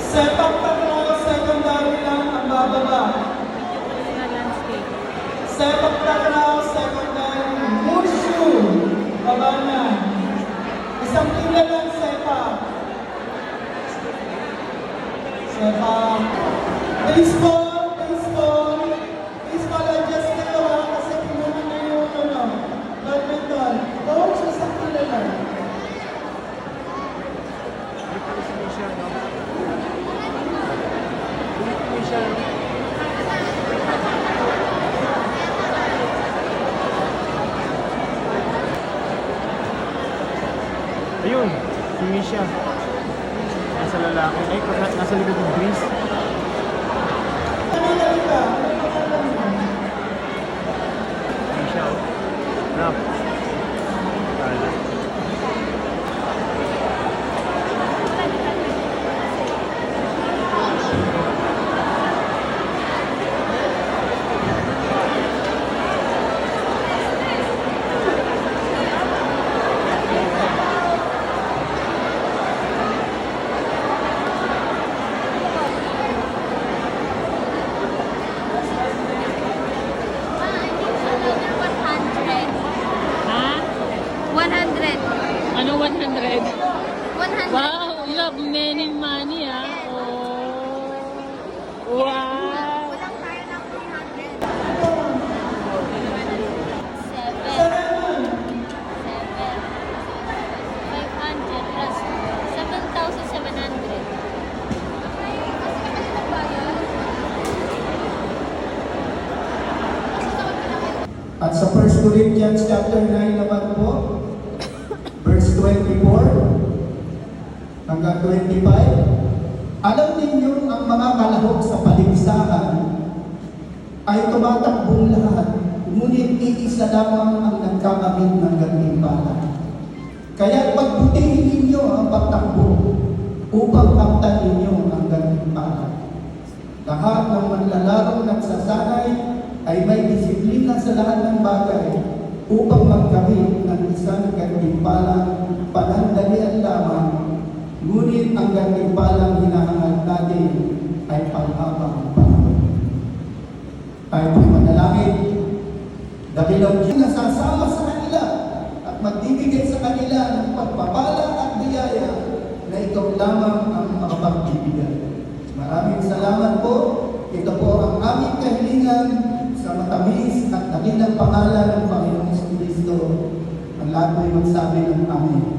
Sepak takraw, secondary lang ang bababa. Sepak takraw, secondary, Mushu, baba na. Isang pila lang sepak. Sepak. Baseball, baseball. Baseball, adjust kayo ha, kasi pinuna na yung badminton. Coach, isang pila lang. Ayun, si Misha. Nasa lalaki. Ay, nasa likod ng Grease. Misha, oh. Rap. Kala. Ano 100? 100. Wow, you have many money ah. Oh. Wow. Walang tayo ng 300. 7. 500 plus 7,700. At sa 1 Corinthians chapter 9 naman po, verse 24 hanggang 25, alam ninyo ang mga kalahok sa paligsahan ay tumatakbong lahat, ngunit iisa lamang ang nagkakamit ng gantimpala. Kaya pagbutihin ninyo ang pagtakbo upang kamtan ninyo ang gantimpala. Lahat ng manlalarong nagsasanay ay may disiplina sa lahat ng bagay upang magkamit ng isang gantimpalang panandalian lamang, ngunit ang gantimpalang hinahangad natin ay panghabang panahon. Tayo po'y manalangin, dakilang Diyos nasasama sa kanila at magbibigay sa kanila ng pagpapala at biyaya na ikaw lamang ang makapagbibigay. Maraming salamat po. Ito po ang aming kahilingan sa matamis at dakilang pangalan ng Panginoong Kristo. Ang lahat po'y magsabi ng Amen.